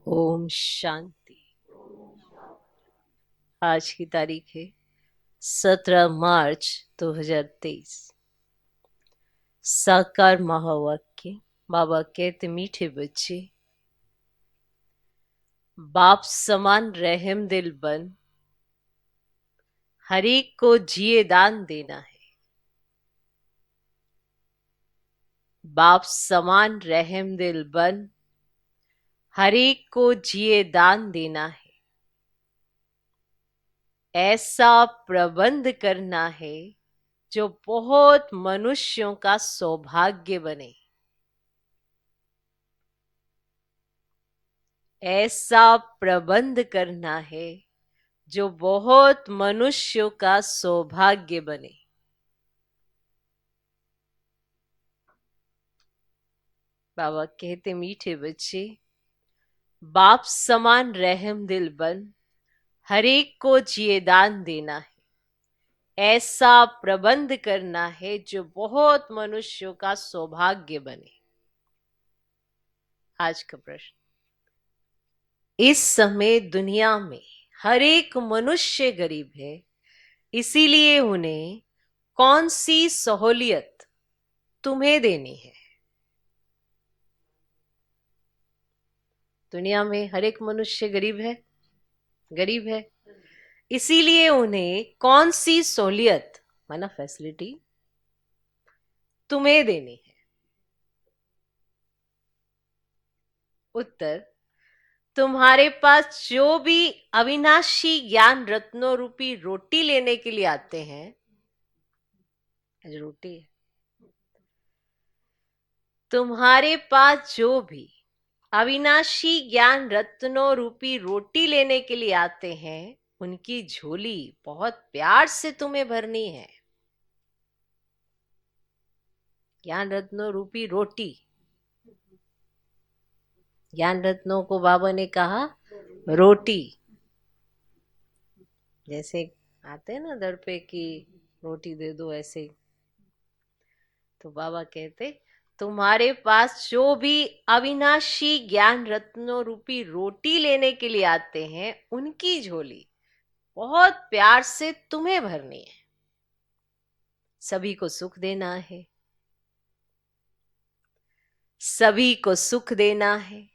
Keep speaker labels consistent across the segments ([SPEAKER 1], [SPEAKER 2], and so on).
[SPEAKER 1] ओम शांति। आज की तारीख है 17 मार्च 2023। साकार महावाक्य। बाबा कहते, मीठे बच्चे, बाप समान रहम दिल बन, हर एक को जिए दान देना है। बाप समान रहम दिल बन, हर एक को जिए दान देना है। ऐसा प्रबंध करना है जो बहुत मनुष्यों का सौभाग्य बने। ऐसा प्रबंध करना है जो बहुत मनुष्यों का सौभाग्य बने। बाबा कहते, मीठे बच्चे, बाप समान रहम दिल बन, हर एक को जिए दान देना है। ऐसा प्रबंध करना है जो बहुत मनुष्यों का सौभाग्य बने। आज का प्रश्न, इस समय दुनिया में हर एक मनुष्य गरीब है, इसीलिए उन्हें कौन सी सहूलियत तुम्हें देनी है? दुनिया में हर एक मनुष्य गरीब है, इसीलिए उन्हें कौन सी सहूलियत माना फैसिलिटी तुम्हें देनी है? उत्तर, तुम्हारे पास जो भी अविनाशी ज्ञान रत्नों रूपी रोटी लेने के लिए आते हैं, आज रोटी है, तुम्हारे पास जो भी अविनाशी ज्ञान रत्नों रूपी रोटी लेने के लिए आते हैं, उनकी झोली बहुत प्यार से तुम्हें भरनी है। ज्ञान रत्नों रूपी रोटी। ज्ञान रत्नों को बाबा ने कहा रोटी। जैसे आते हैं ना दर पे कि रोटी दे दो, ऐसे। तो बाबा कहते, तुम्हारे पास जो भी अविनाशी ज्ञान रत्नों रूपी रोटी लेने के लिए आते हैं, उनकी झोली बहुत प्यार से तुम्हें भरनी है। सभी को सुख देना है, सभी को सुख देना है।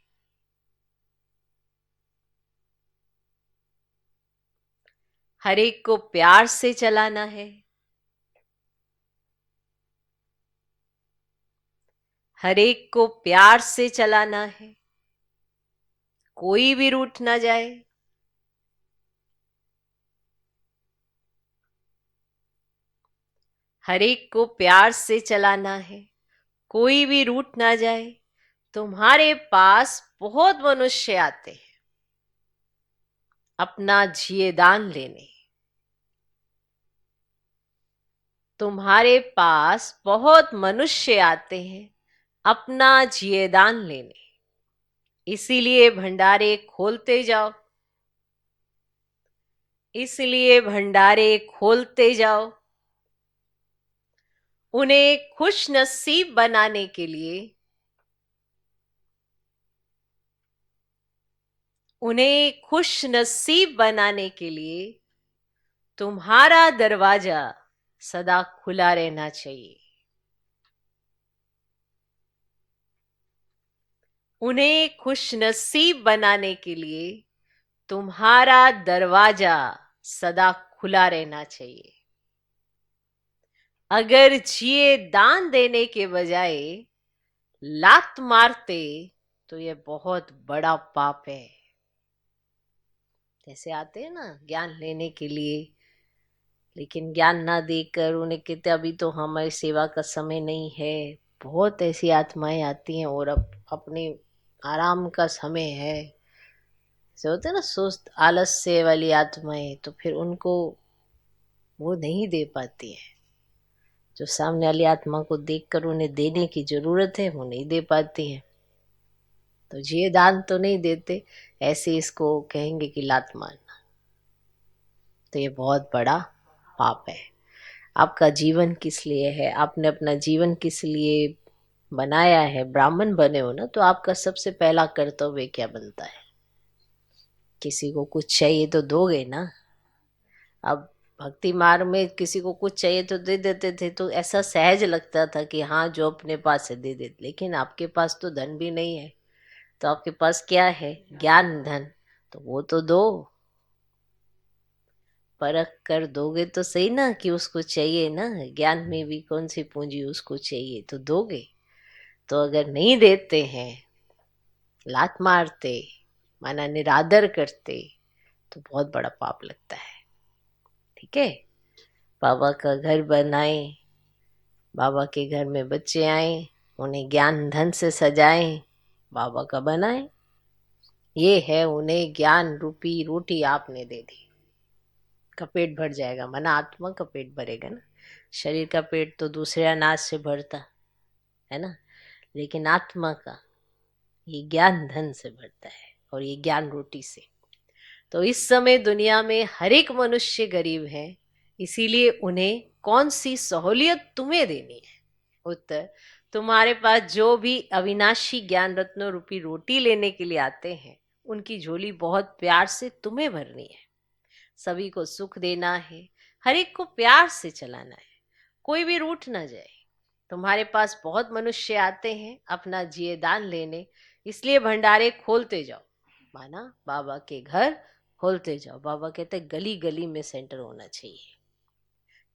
[SPEAKER 1] हर एक को प्यार से चलाना है, हर एक को प्यार से चलाना है। कोई भी रूठ ना जाए, हर एक को प्यार से चलाना है, कोई भी रूठ ना जाए। तुम्हारे पास बहुत मनुष्य आते हैं अपना जिए दान लेने। तुम्हारे पास बहुत मनुष्य आते हैं अपना जिए दान लेने। इसीलिए भंडारे खोलते जाओ, इसलिए भंडारे खोलते जाओ। उन्हें खुश नसीब बनाने के लिए, उन्हें खुश नसीब बनाने के लिए तुम्हारा दरवाजा सदा खुला रहना चाहिए। उन्हें खुश नसीब बनाने के लिए तुम्हारा दरवाजा सदा खुला रहना चाहिए। अगर जिए दान देने के बजाय लात मारते तो यह बहुत बड़ा पाप है। जैसे आते हैं ना ज्ञान लेने के लिए, लेकिन ज्ञान ना देकर उन्हें कहते अभी तो हमारी सेवा का समय नहीं है। बहुत ऐसी आत्माएं आती हैं और अब अपने आराम का समय है, जैसे होते हैं ना सुस्त आलस्य वाली आत्माएं, तो फिर उनको वो नहीं दे पाती है। जो सामने वाली आत्मा को देखकर उन्हें देने की जरूरत है वो नहीं दे पाती है, तो ये दान तो नहीं देते, ऐसे इसको कहेंगे कि लात मारना। तो ये बहुत बड़ा पाप है। आपका जीवन किस लिए है? आपने अपना जीवन किस लिए बनाया है? ब्राह्मण बने हो ना, तो आपका सबसे पहला कर्तव्य क्या बनता है? किसी को कुछ चाहिए तो दोगे ना। अब भक्ति मार्ग में किसी को कुछ चाहिए तो दे देते थे, तो ऐसा सहज लगता था कि हाँ जो अपने पास है दे दे। लेकिन आपके पास तो धन भी नहीं है, तो आपके पास क्या है? ज्ञान धन। तो वो तो दो, परख कर दोगे तो सही ना कि उसको चाहिए ना। ज्ञान में भी कौन सी पूंजी उसको चाहिए, तो दोगे। तो अगर नहीं देते हैं, लात मारते, माना निरादर करते, तो बहुत बड़ा पाप लगता है। ठीक है, बाबा का घर बनाए, बाबा के घर में बच्चे आए, उन्हें ज्ञान धन से सजाएं, बाबा का बनाए। ये है उन्हें ज्ञान रूपी रोटी आपने दे दी, का पेट भर जाएगा। माना आत्मा का पेट भरेगा ना। शरीर का पेट तो दूसरे अनाज से भरता है ना, लेकिन आत्मा का ये ज्ञान धन से भरता है, और ये ज्ञान रोटी से। तो इस समय दुनिया में हर एक मनुष्य गरीब है, इसीलिए उन्हें कौन सी सहूलियत तुम्हें देनी है? उत्तर, तुम्हारे पास जो भी अविनाशी ज्ञान रत्नों रूपी रोटी लेने के लिए आते हैं, उनकी झोली बहुत प्यार से तुम्हें भरनी है। सभी को सुख देना है, हर एक को प्यार से चलाना है, कोई भी रूठ ना जाए। तुम्हारे पास बहुत मनुष्य आते हैं अपना जिये दान लेने, इसलिए भंडारे खोलते जाओ। माना बाबा के घर खोलते जाओ। बाबा कहते गली गली में सेंटर होना चाहिए,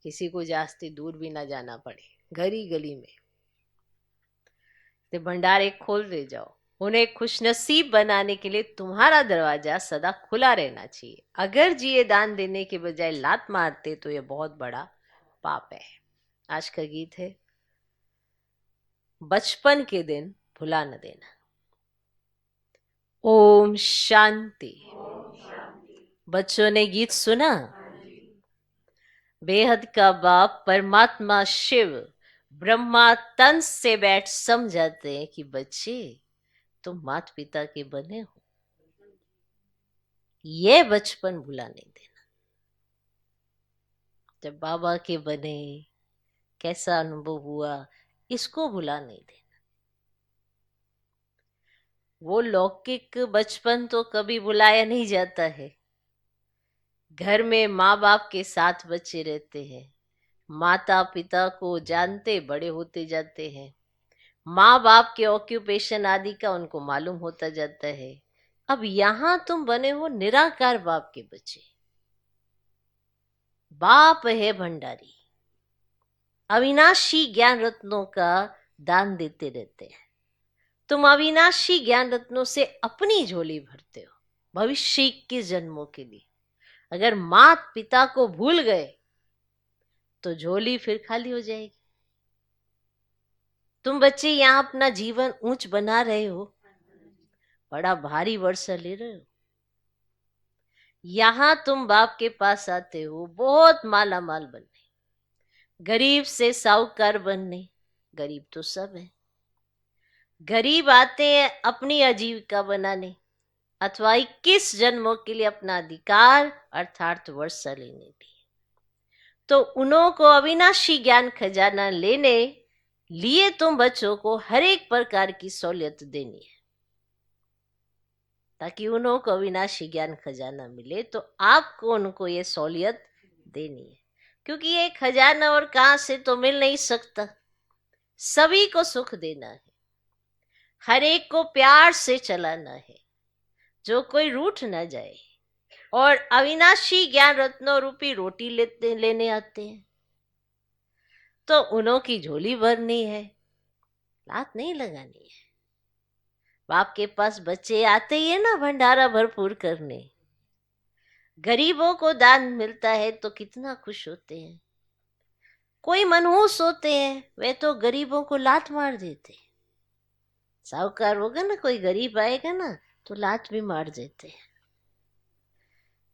[SPEAKER 1] किसी को जास्ती दूर भी ना जाना पड़े, गली गली में तो भंडारे खोलते जाओ। उन्हें खुशनसीब बनाने के लिए तुम्हारा दरवाजा सदा खुला रहना चाहिए। अगर जिये दान देने के बजाय लात मारते तो यह बहुत बड़ा पाप है। आज का गीत है, बचपन के दिन भुला न देना। ओम शांति। बच्चों ने गीत सुना? बेहद का बाप परमात्मा शिव ब्रह्मा तन से बैठ समझाते हैं कि बच्चे तुम माता पिता के बने हो, ये बचपन भुला नहीं देना। जब बाबा के बने कैसा अनुभव हुआ, इसको भुला नहीं देना। वो लौकिक बचपन तो कभी भुलाया नहीं जाता है। घर में माँ बाप के साथ बच्चे रहते हैं, माता पिता को जानते बड़े होते जाते हैं, माँ बाप के ऑक्यूपेशन आदि का उनको मालूम होता जाता है। अब यहां तुम बने हो निराकार बाप के बच्चे। बाप है भंडारी, अविनाशी ज्ञान रत्नों का दान देते रहते हैं। तुम अविनाशी ज्ञान रत्नों से अपनी झोली भरते हो भविष्य के जन्मों के लिए। अगर मात पिता को भूल गए तो झोली फिर खाली हो जाएगी। तुम बच्चे यहां अपना जीवन ऊंच बना रहे हो, बड़ा भारी वर्षा ले रहे हो। यहां तुम बाप के पास आते हो बहुत माला माल बनने, गरीब से साहूकार बनने। गरीब तो सब है। गरीब आते हैं अपनी आजीविका बनाने, अथवा 21 जन्मों के लिए अपना अधिकार अर्थात वर्षा लेने के। तो उन्हों को अविनाशी ज्ञान खजाना लेने लिए तुम बच्चों को हर एक प्रकार की सहूलियत देनी है, ताकि उन्हों को अविनाशी ज्ञान खजाना मिले। तो आपको उनको ये सहूलियत देनी है, क्योंकि ये खजाना और कहां से तो मिल नहीं सकता। सभी को सुख देना है, हर एक को प्यार से चलाना है, जो कोई रूठ ना जाए। और अविनाशी ज्ञान रत्नों रूपी रोटी लेने आते हैं, तो उन्हों की झोली भरनी है, लात नहीं लगानी है। बाप के पास बच्चे आते ही है ना भंडारा भरपूर करने। गरीबों को दान मिलता है तो कितना खुश होते हैं। कोई मनहूस होते हैं, वे तो गरीबों को लात मार देते। साहूकार होगा ना, कोई गरीब आएगा ना तो लात भी मार देते हैं।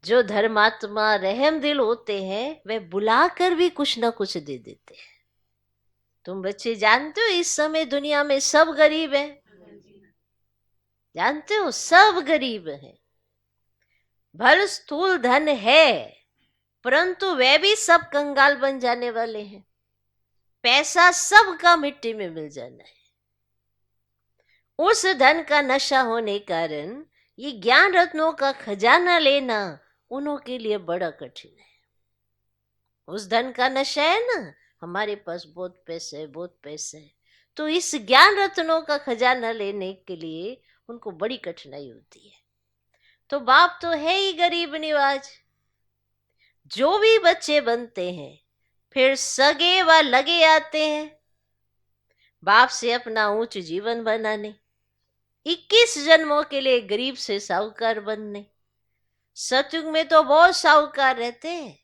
[SPEAKER 1] जो धर्मात्मा रहम दिल होते हैं वे बुलाकर भी कुछ ना कुछ दे देते हैं। तुम बच्चे जानते हो इस समय दुनिया में सब गरीब हैं, जानते हो सब गरीब हैं। भर स्थूल धन है, परंतु वे भी सब कंगाल बन जाने वाले हैं। पैसा सबका मिट्टी में मिल जाना है। उस धन का नशा होने कारण ये ज्ञान रत्नों का खजाना लेना उन्हों के लिए बड़ा कठिन है। उस धन का नशा है ना, हमारे पास बहुत पैसे है, बहुत पैसे है, तो इस ज्ञान रत्नों का खजाना लेने के लिए उनको बड़ी कठिनाई होती है। तो बाप तो है ही गरीब निवाज। जो भी बच्चे बनते हैं फिर सगे व लगे आते हैं बाप से अपना ऊंच जीवन बनाने, 21 जन्मों के लिए गरीब से साहूकार बनने। सतयुग में तो बहुत साहूकार रहते हैं,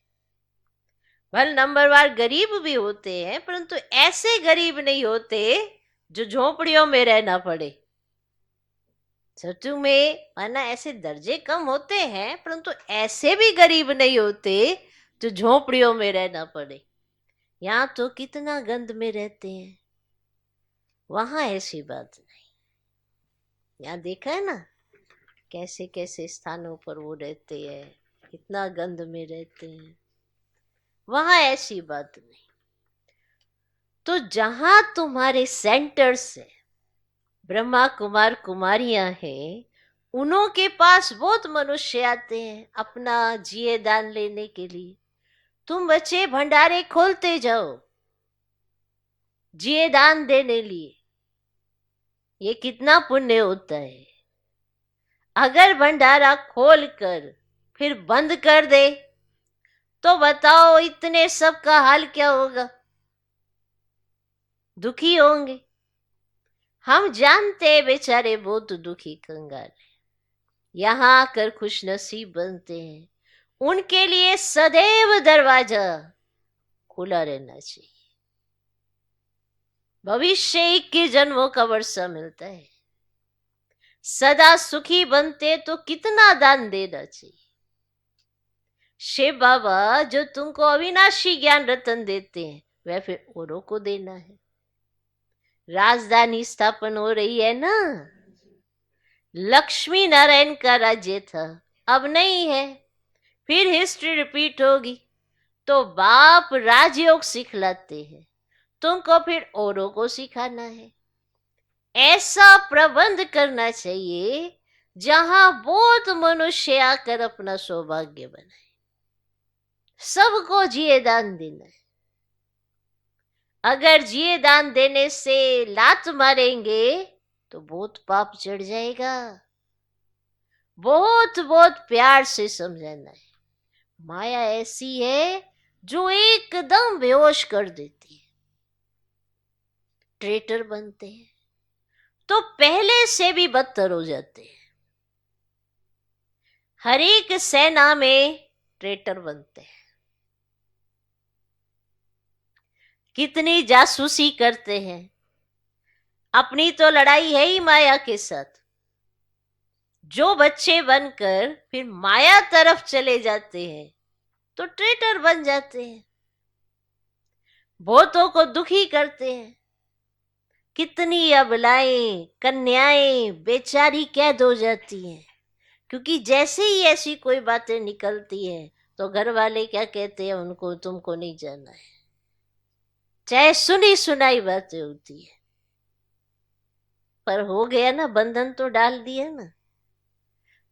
[SPEAKER 1] भल नंबरवार गरीब भी होते हैं, परंतु ऐसे गरीब नहीं होते जो झोपड़ियों में रहना पड़े। सतयुग में माना ऐसे दर्जे कम होते हैं, परंतु ऐसे भी गरीब नहीं होते जो झोपड़ियों में रहना पड़े। यहाँ तो कितना गंद में रहते हैं, वहां ऐसी बात नहीं। यहाँ देखा है ना कैसे कैसे स्थानों पर वो रहते हैं, कितना गंद में रहते हैं, वहां ऐसी बात नहीं। तो जहां तुम्हारे सेंटर से ब्रह्मा कुमार कुमारियां हैं, उन्हों के पास बहुत मनुष्य आते हैं अपना जिये दान लेने के लिए। तुम बच्चे भंडारे खोलते जाओ जिये दान देने लिए, ये कितना पुण्य होता है। अगर भंडारा खोल कर फिर बंद कर दे तो बताओ इतने सब का हाल क्या होगा, दुखी होंगे। हम जानते हैं बेचारे बहुत दुखी कंगाल है, यहां आकर खुश नसीब बनते हैं, उनके लिए सदैव दरवाजा खुला रहना चाहिए। भविष्य 21 जन्मों का वर्षा मिलता है, सदा सुखी बनते तो कितना दान देना चाहिए। शिव बाबा जो तुमको अविनाशी ज्ञान रतन देते हैं वह फिर औरों को देना है। राजधानी स्थापन हो रही है ना, लक्ष्मी नारायण का राज्य था, अब नहीं है, फिर हिस्ट्री रिपीट होगी। तो बाप राजयोग सिखलाते हैं, तुमको फिर औरों को सिखाना है। ऐसा प्रबंध करना चाहिए जहां बहुत मनुष्य आकर अपना सौभाग्य बनाए, सबको जिये दान देना है। अगर जिये दान देने से लात मारेंगे तो बहुत पाप चढ़ जाएगा। बहुत बहुत प्यार से समझाना है, माया ऐसी है जो एकदम बेहोश कर देती है। ट्रेटर बनते हैं तो पहले से भी बदतर हो जाते हैं। हर एक सेना में ट्रेटर बनते हैं, कितनी जासूसी करते हैं। अपनी तो लड़ाई है ही माया के साथ। जो बच्चे बनकर फिर माया तरफ चले जाते हैं तो ट्रेटर बन जाते हैं, बहुतों को दुखी करते हैं। कितनी अबलाएं कन्याएं बेचारी कैद हो जाती हैं, क्योंकि जैसे ही ऐसी कोई बातें निकलती हैं तो घर वाले क्या कहते हैं उनको, तुमको नहीं जाना है, चाहे सुनी सुनाई बातें होती है। पर हो गया ना, बंधन तो डाल दिया ना।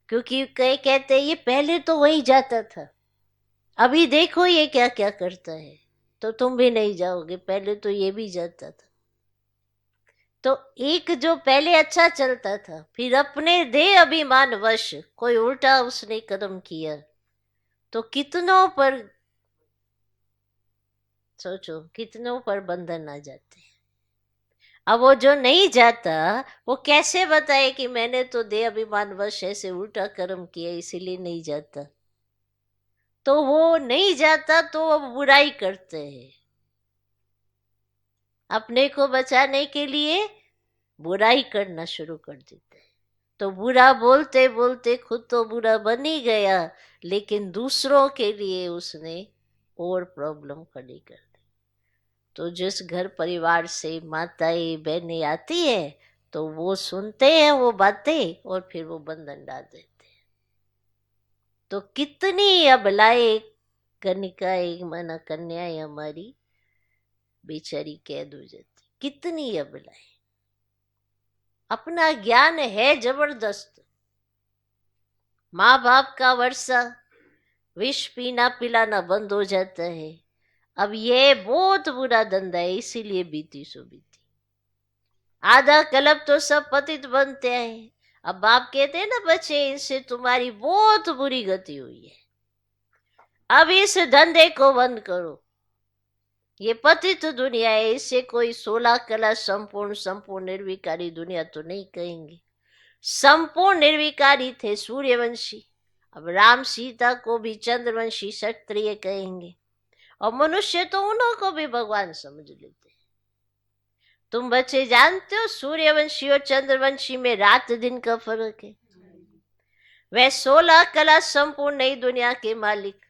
[SPEAKER 1] क्योंकि कई कहते हैं ये पहले तो वही जाता था, अभी देखो ये क्या क्या करता है, तो तुम भी नहीं जाओगे, पहले तो ये भी जाता था। तो एक जो पहले अच्छा चलता था, फिर अपने देह अभिमान वश कोई उल्टा उसने कदम किया तो कितनों पर, सोचो कितनों पर बंधन आ जाते हैं। अब वो जो नहीं जाता वो कैसे बताए कि मैंने तो देह अभिमान वश ऐसे उल्टा कर्म किया इसीलिए नहीं जाता। तो वो नहीं जाता तो वो बुराई करते हैं, अपने को बचाने के लिए बुराई करना शुरू कर देते हैं। तो बुरा बोलते बोलते खुद तो बुरा बन ही गया, लेकिन दूसरों के लिए उसने और प्रॉब्लम खड़ी कर दी। तो जिस घर परिवार से माताएं बहनें आती है तो वो सुनते हैं वो बातें और फिर वो बंधन डाल देते हैं। तो कितनी अबलाएं कनिकाएं माना कन्याएं हमारी बेचारी कैद हो जाती, कितनी अबलाएं। अपना ज्ञान है जबरदस्त, माँ बाप का वर्षा विष पीना पिलाना बंद हो जाता है। अब ये बहुत बुरा धंधा है, इसीलिए बीती सो बीती। आधा कलब तो सब पतित बनते हैं। अब बाप कहते हैं ना, बच्चे इनसे तुम्हारी बहुत बुरी गति हुई है, अब इस धंधे को बंद करो। ये पतित दुनिया है, इसे कोई 16 कला संपूर्ण संपूर्ण निर्विकारी दुनिया तो नहीं कहेंगे। संपूर्ण निर्विकारी थे सूर्यवंशी, अब राम सीता को भी चंद्रवंशी क्षत्रिय कहेंगे, और मनुष्य तो उन्हों को भी भगवान समझ लेते हैं। तुम बच्चे जानते हो सूर्यवंशी और चंद्रवंशी में रात दिन का फर्क है। वह 16 कला संपूर्ण नई दुनिया के मालिक,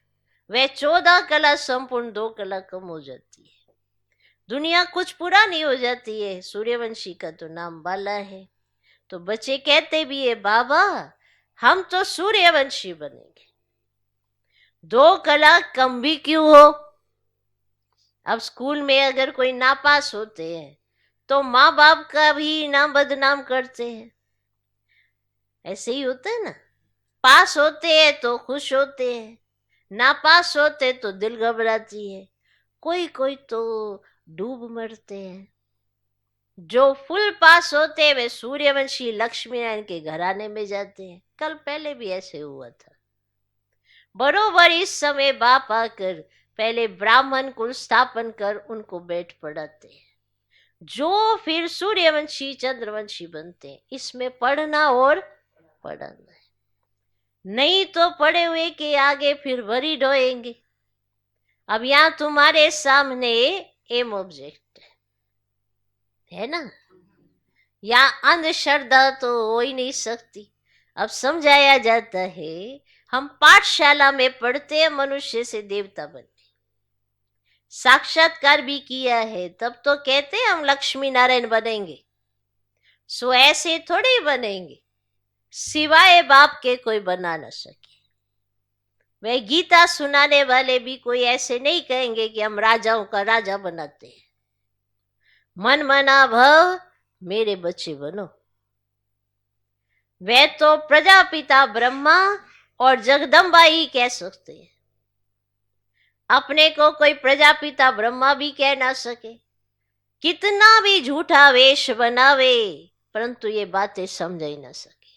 [SPEAKER 1] वह 14 कला संपूर्ण 2 कला कम हो जाती है। दुनिया कुछ पुरानी हो जाती है। सूर्यवंशी का तो नाम बाला है। तो बच्चे कहते भी है, बाबा हम तो सूर्यवंशी बनेंगे, 2 कला कम भी क्यों हो। अब स्कूल में अगर कोई नापास होते हैं तो माँ बाप का भी नाम बदनाम करते हैं। ऐसे ही होता है ना, पास होते हैं तो खुश होते हैं, नापास होते तो दिल घबराती है, कोई कोई तो डूब मरते हैं। जो फुल पास होते हैं वे सूर्यवंशी लक्ष्मी नारायण के घराने में जाते हैं। कल पहले भी ऐसे हुआ था। बरोबर इस समय बाप आकर पहले ब्राह्मण कुल स्थापन कर उनको बैठ पढ़ाते हैं, जो फिर सूर्यवंशी चंद्रवंशी बनते हैं। इसमें पढ़ना और पढ़ाना है, नहीं तो पढ़े हुए के आगे फिर वरी ढोएंगे। अब यहाँ तुम्हारे सामने एम ऑब्जेक्ट है ना, या अंधश्रद्धा तो हो ही नहीं सकती। अब समझाया जाता है, हम पाठशाला में पढ़ते हैं मनुष्य से देवता बनने, साक्षात्कार भी किया है, तब तो कहते हैं हम लक्ष्मी नारायण बनेंगे। सो ऐसे थोड़े बनेंगे, सिवाय बाप के कोई बना न सके। वे गीता सुनाने वाले भी कोई ऐसे नहीं कहेंगे कि हम राजाओं का राजा बनाते हैं। मन मना भव मेरे बच्चे बनो। वे तो प्रजापिता ब्रह्मा और जगदम्बा ही कह सकते हैं, अपने को कोई प्रजापिता ब्रह्मा भी कह ना सके। कितना भी झूठा वेश बनावे परंतु ये बातें समझ ही ना सके।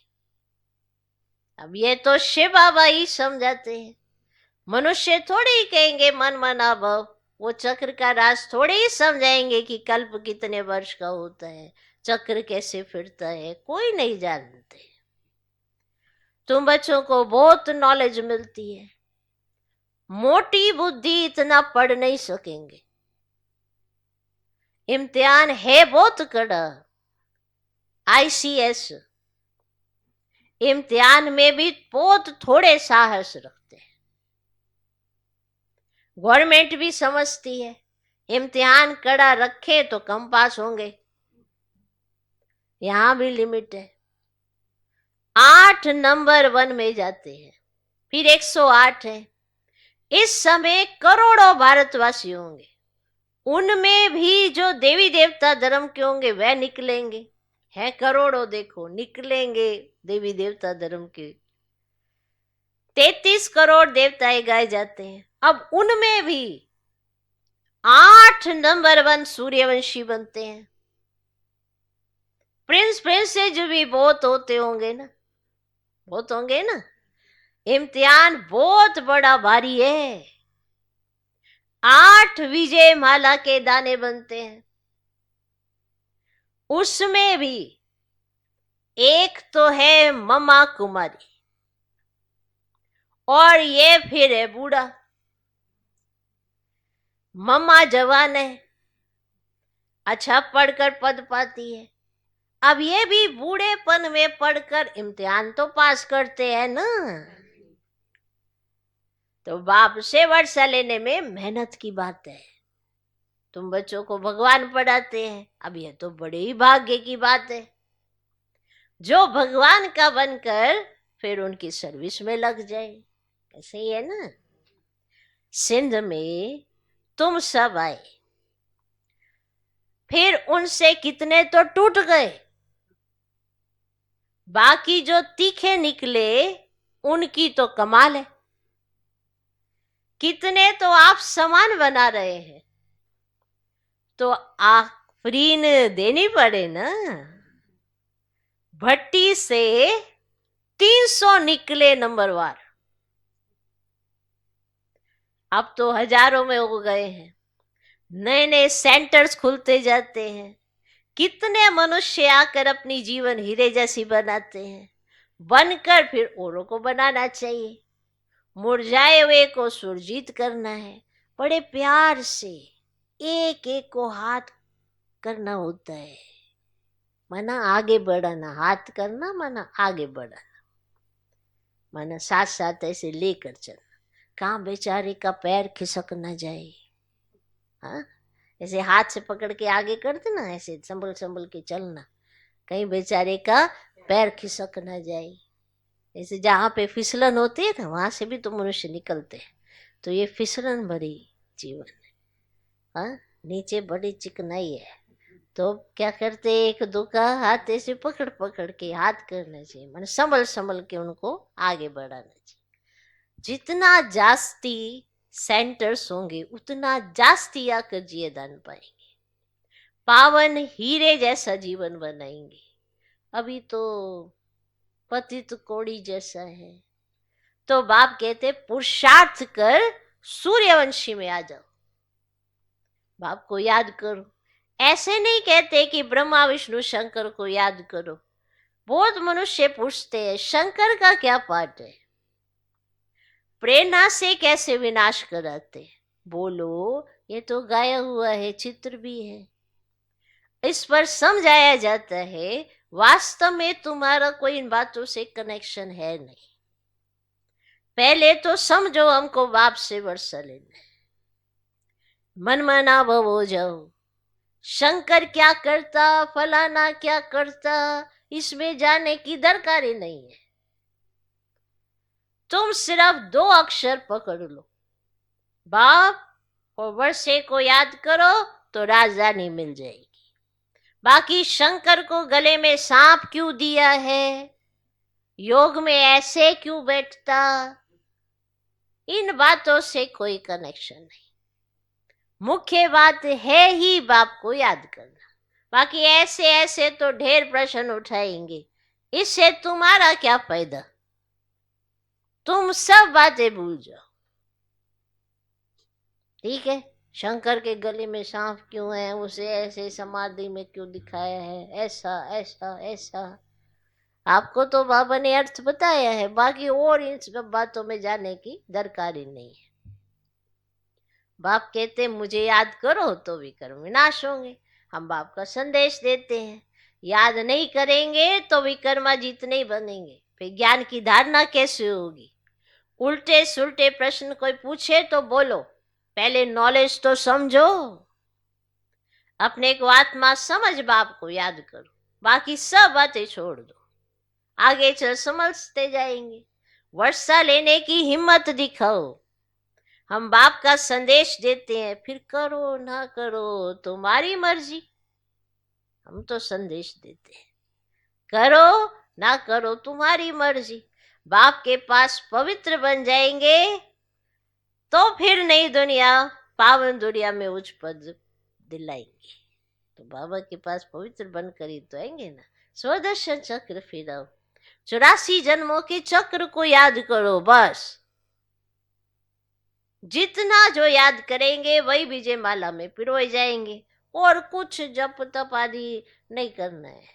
[SPEAKER 1] अब ये तो शिव बाबा ही समझाते हैं, मनुष्य थोड़े ही कहेंगे मन मना भव। वो चक्र का राज थोड़े ही समझाएंगे कि कल्प कितने वर्ष का होता है, चक्र कैसे फिरता है, कोई नहीं जानते। तुम बच्चों को बहुत नॉलेज मिलती है, मोटी बुद्धि इतना पढ़ नहीं सकेंगे। इम्तिहान है बहुत कड़ा, ICS इम्तिहान में भी बहुत थोड़े साहस रखते हैं। गवर्नमेंट भी समझती है इम्तिहान कड़ा रखे तो कम पास होंगे, यहां भी लिमिट है। 8 नंबर 1 में जाते हैं, फिर 108 है। इस समय करोड़ों भारतवासी होंगे, उनमें भी जो देवी देवता धर्म के होंगे वह निकलेंगे। है करोड़ों, देखो निकलेंगे देवी देवता धर्म के। 33 करोड़ देवताएं गाए जाते हैं। अब उनमें भी 8 नंबर 1 सूर्यवंशी बनते हैं। प्रिंस प्रिंसेज भी बहुत होते होंगे ना, बहुत होंगे ना। इम्तिहान बहुत बड़ा भारी है। 8 विजय माला के दाने बनते हैं, उसमें भी एक तो है ममा कुमारी, और ये फिर है बूढ़ा। मम्मा जवान है, अच्छा पढ़कर पद पाती है। अब ये भी बूढ़ेपन में पढ़कर इम्तिहान तो पास करते हैं ना, तो बाप से वर्षा लेने में मेहनत की बात है। तुम बच्चों को भगवान पढ़ाते हैं, अब ये तो बड़े ही भाग्य की बात है जो भगवान का बनकर फिर उनकी सर्विस में लग जाए। ऐसे ही है ना। सिंध में तुम सब आए, फिर उनसे कितने तो टूट गए, बाकी जो तीखे निकले उनकी तो कमाल है, कितने तो आप सामान बना रहे हैं, तो आफरीन देनी पड़े ना। भट्टी से 300 निकले नंबरवार, अब तो हजारों में हो गए हैं। नए नए सेंटर्स खुलते जाते हैं, कितने मनुष्य आकर अपनी जीवन हीरे जैसी बनाते हैं, बनकर फिर औरों को बनाना चाहिए। मुरझाए हुए को सुरजीत करना है, बड़े प्यार से एक एक को हाथ करना होता है, माना आगे बढ़ाना, हाथ करना माना आगे बढ़ाना, माना साथ साथ ऐसे लेकर चलना, कहाँ बेचारे का पैर खिसक ना जाए। हाँ, ऐसे हाथ से पकड़ के आगे करते ना, ऐसे संभल संभल के चलना, कहीं बेचारे का पैर खिसक ना जाए। ऐसे जहाँ पे फिसलन होती है ना, वहां से भी तो मनुष्य निकलते हैं। तो ये फिसलन भरी जीवन है। हाँ, नीचे बड़ी चिकनाई है, तो क्या करते, एक दो का हाथ ऐसे पकड़ पकड़ के हाथ करना चाहिए, मैंने संभल संभल के उनको आगे बढ़ाना चाहिए। जितना जास्ती सेंटर्स होंगे उतना जास्ती आकर जिए दान पाएंगे, पावन हीरे जैसा जीवन बनाएंगे। अभी तो पतित कोड़ी जैसा है। तो बाप कहते पुरुषार्थ कर सूर्यवंशी में आ जाओ, बाप को याद करो। ऐसे नहीं कहते कि ब्रह्मा विष्णु शंकर को याद करो। बहुत मनुष्य पूछते हैं शंकर का क्या पाठ है, प्रेरणा से कैसे विनाश कराते। बोलो ये तो गाया हुआ है, चित्र भी है, इस पर समझाया जाता है वास्तव में तुम्हारा कोई इन बातों से कनेक्शन है नहीं। पहले तो समझो हमको बाप से वर्षा लेना है, मन मना भव हो जाओ। शंकर क्या करता, फलाना क्या करता, इसमें जाने की दरकारी नहीं है। तुम सिर्फ 2 अक्षर पकड़ लो, बाप और वर्षे को याद करो तो राजधानी मिल जाएगी। बाकी शंकर को गले में सांप क्यों दिया है, योग में ऐसे क्यों बैठता, इन बातों से कोई कनेक्शन नहीं। मुख्य बात है ही बाप को याद करना। बाकी ऐसे ऐसे तो ढेर प्रश्न उठाएंगे, इससे तुम्हारा क्या फायदा, तुम सब बातें भूल जाओ। ठीक है, शंकर के गले में सांप क्यों है, उसे ऐसे समाधि में क्यों दिखाया है, ऐसा ऐसा ऐसा, आपको तो बाबा ने अर्थ बताया है, बाकी और इन सब बातों में जाने की दरकारी नहीं है। बाप कहते मुझे याद करो तो विकर्म विनाश होंगे। हम बाप का संदेश देते हैं, याद नहीं करेंगे तो विकर्मा जितने ही बनेंगे, फिर ज्ञान की धारणा कैसे होगी। उल्टे सुलटे प्रश्न कोई पूछे तो बोलो पहले नॉलेज तो समझो, अपने को आत्मा समझ बाप को याद करो, बाकी सब बातें छोड़ दो, आगे चल समझते जाएंगे। वर्षा लेने की हिम्मत दिखाओ। हम बाप का संदेश देते हैं, फिर करो ना करो तुम्हारी मर्जी, हम तो संदेश देते हैं, करो ना करो तुम्हारी मर्जी। बाप के पास पवित्र बन जाएंगे तो फिर नई दुनिया, पावन दुनिया में उच्च पद दिलाएंगे। तो बाबा के पास पवित्र बनकर ही तो आएंगे ना। स्वदर्शन चक्र फिराओ, 84 जन्मों के चक्र को याद करो, बस जितना जो याद करेंगे वही विजय माला में पिरोए जाएंगे, और कुछ जप तप आदि नहीं करना है,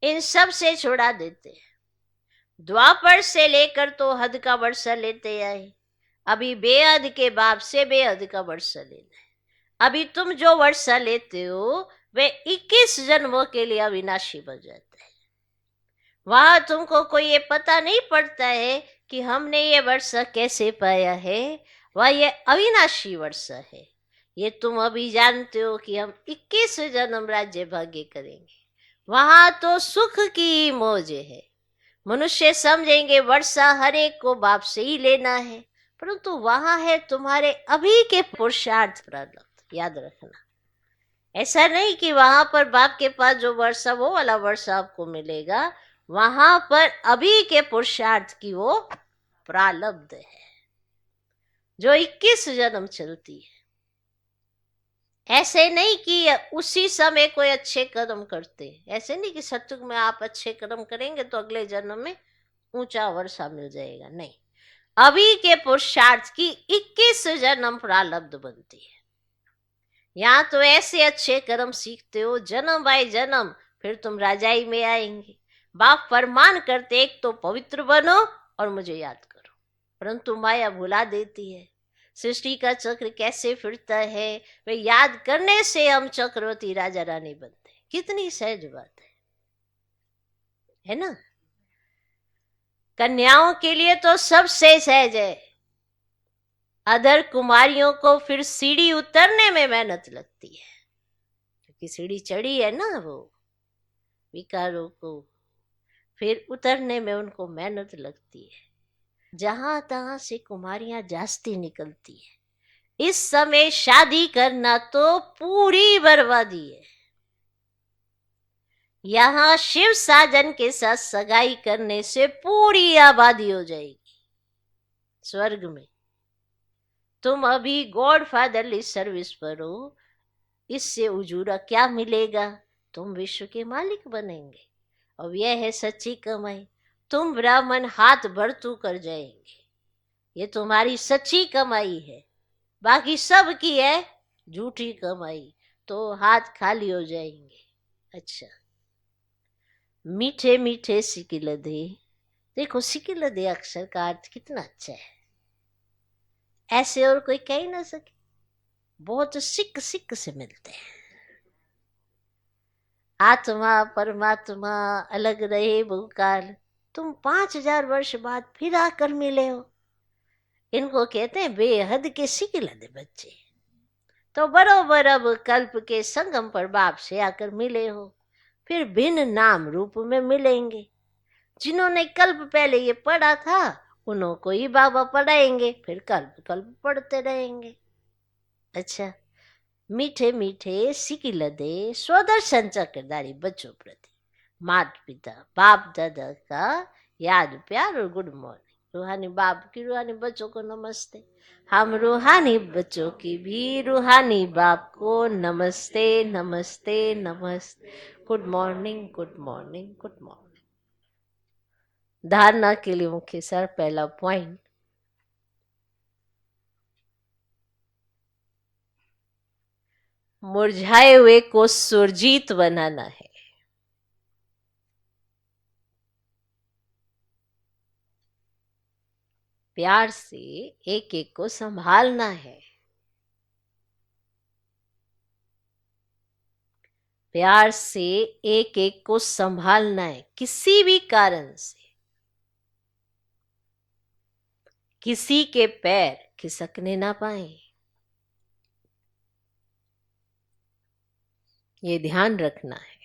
[SPEAKER 1] इन सब से छुड़ा देते हैं। द्वापर से लेकर तो हद का वर्षा लेते आए, अभी बेहद के बाप से बेहद का वर्षा लेना है। अभी तुम जो वर्षा लेते हो वे 21 जन्मों के लिए अविनाशी बन जाता है। वहां तुमको कोई ये पता नहीं पड़ता है कि हमने ये वर्षा कैसे पाया है, वह ये अविनाशी वर्षा है। ये तुम अभी जानते हो कि हम 21 जन्म राज्य भाग्य करेंगे, वहां तो सुख की मौज है। मनुष्य समझेंगे वर्षा हर एक को बाप से ही लेना है, परंतु वहां है तुम्हारे अभी के पुरुषार्थ प्रारब्ध, याद रखना। ऐसा नहीं कि वहां पर बाप के पास जो वर्षा वो वाला वर्षा आपको मिलेगा, वहां पर अभी के पुरुषार्थ की वो प्रारब्ध है जो 21 जन्म चलती है। ऐसे नहीं कि उसी समय कोई अच्छे कर्म करते, ऐसे नहीं कि सत्युग में आप अच्छे कर्म करेंगे तो अगले जन्म में ऊंचा वर्षा मिल जाएगा, नहीं। अभी के पुरुषार्थ की 21 जन्म प्रारब्ध बनती है। यहाँ तो ऐसे अच्छे कर्म सीखते हो जन्म बाय जन्म, फिर तुम राजाई में आएंगे। बाप फरमान करते एक तो पवित्र बनो और मुझे याद करो, परंतु माया भुला देती है। सृष्टि का चक्र कैसे फिरता है, वे याद करने से हम चक्रवर्ती राजा रानी बनते हैं। कितनी सहज बात है ना। कन्याओं के लिए तो सबसे सहज है, अदर कुमारियों को फिर सीढ़ी उतरने में मेहनत लगती है, क्योंकि सीढ़ी चढ़ी है ना वो विकारों को, फिर उतरने में उनको मेहनत लगती है। जहां तहां से कुमारियां जास्ती निकलती है। इस समय शादी करना तो पूरी बर्बादी है। यहां शिव साजन के साथ सगाई करने से पूरी आबादी हो जाएगी स्वर्ग में। तुम अभी गॉड फादरली सर्विस पर हो, इससे उजूरा क्या मिलेगा? तुम विश्व के मालिक बनेंगे। अब यह है सच्ची कमाई। तुम ब्राह्मण हाथ भरतू कर जाएंगे, ये तुम्हारी सच्ची कमाई है। बाकी सब की है झूठी कमाई, तो हाथ खाली हो जाएंगे। अच्छा, मीठे मीठे सिकिलधे। देखो सिकिलधे अक्षर का अर्थ कितना अच्छा है, ऐसे और कोई कह ही ना सके। बहुत सिक सिक से मिलते हैं। आत्मा परमात्मा अलग रहे बहुकाल, तुम 5000 वर्ष बाद फिर आकर मिले हो। इनको कहते हैं बेहद के सिकिलधे बच्चे। तो बरोबर अब कल्प के संगम पर बाप से आकर मिले हो, फिर भिन्न नाम रूप में मिलेंगे। जिन्होंने कल्प पहले ये पढ़ा था उन्हों को ही बाबा पढ़ाएंगे, फिर कल्प कल्प पढ़ते रहेंगे। अच्छा, मीठे मीठे सिकिलधे स्वदर्शन चक्रधारी बच्चों प्रति माता पिता बाप दादा का याद प्यार और गुड मॉर्निंग। रूहानी बाप की रूहानी बच्चों को नमस्ते। हम रूहानी बच्चों की भी रूहानी बाप को नमस्ते नमस्ते नमस्ते। Good morning good morning good morning. धारणा के लिए मुख्य सर पहला पॉइंट, मुरझाए हुए को सुरजीत बनाना है। प्यार से एक एक को संभालना है। प्यार से एक एक को संभालना है। किसी भी कारण से किसी के पैर खिसकने ना पाए, ये ध्यान रखना है।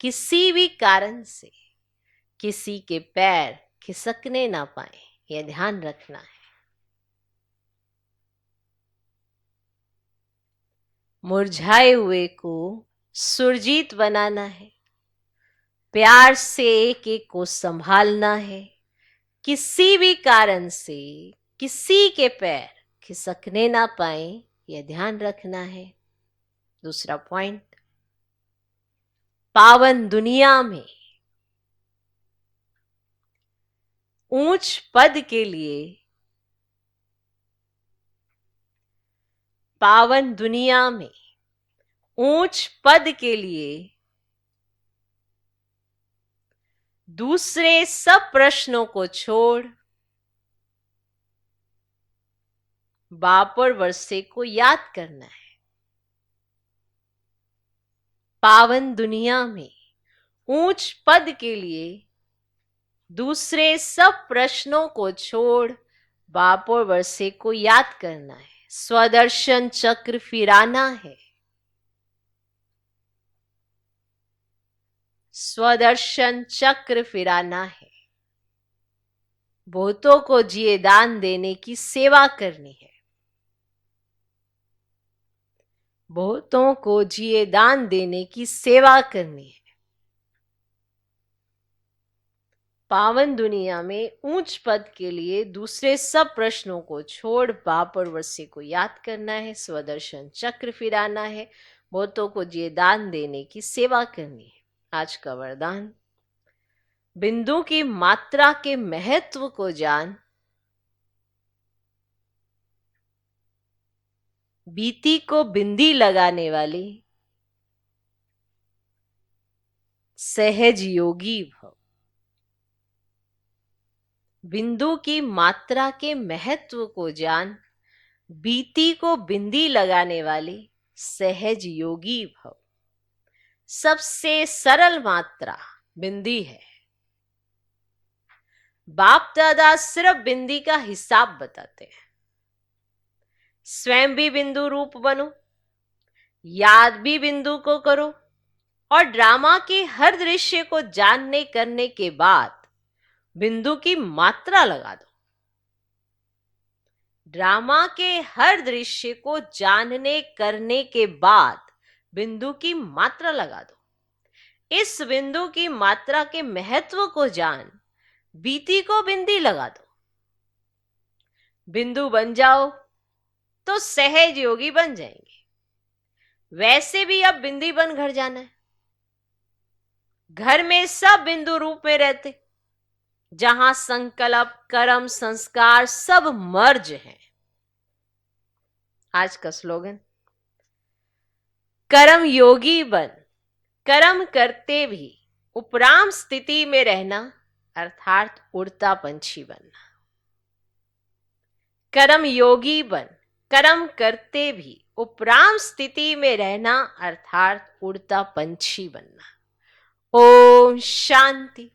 [SPEAKER 1] किसी भी कारण से किसी के पैर खिसकने ना पाए, यह ध्यान रखना है। मुरझाए हुए को सुरजीत बनाना है। प्यार से एक एक को संभालना है। किसी भी कारण से किसी के पैर खिसकने ना पाए, यह ध्यान रखना है। दूसरा पॉइंट, पावन दुनिया में ऊंच पद के लिए, पावन दुनिया में ऊंच पद के लिए दूसरे सब प्रश्नों को छोड़ बाप और वर्षे को याद करना है। पावन दुनिया में ऊंच पद के लिए दूसरे सब प्रश्नों को छोड़ बाप और वर्षे को याद करना है। स्वदर्शन चक्र फिराना है। स्वदर्शन चक्र फिराना है। बहुतों को जिए दान देने की सेवा करनी है। बहुतों को जिए दान देने की सेवा करनी है। पावन दुनिया में ऊंच पद के लिए दूसरे सब प्रश्नों को छोड़ बाप और वर्षे को याद करना है, स्वदर्शन चक्र फिराना है, बहुतों को ये दान देने की सेवा करनी है। आज का वरदान, बिंदु की मात्रा के महत्व को जान, बीती को बिंदी लगाने वाली सहज योगी भव। बिंदु की मात्रा के महत्व को जान, बीती को बिंदी लगाने वाली सहज योगी भव। सबसे सरल मात्रा बिंदी है। बाप दादा सिर्फ बिंदी का हिसाब बताते हैं। स्वयं भी बिंदु रूप बनो, याद भी बिंदु को करो, और ड्रामा के हर दृश्य को जानने करने के बाद बिंदु की मात्रा लगा दो। ड्रामा के हर दृश्य को जानने करने के बाद बिंदु की मात्रा लगा दो। इस बिंदु की मात्रा के महत्व को जान, बीती को बिंदी लगा दो। बिंदु बन जाओ तो सहज योगी बन जाएंगे। वैसे भी अब बिंदी बन घर जाना है। घर में सब बिंदु रूप में रहते, जहां संकल्प, कर्म, संस्कार सब मर्ज हैं। आज का स्लोगन, कर्म योगी बन, कर्म करते भी उपराम स्थिति में रहना, अर्थात उड़ता पंछी बनना। कर्म योगी बन, कर्म करते भी उपराम स्थिति में रहना, अर्थात उड़ता पंछी बनना। ओम शांति।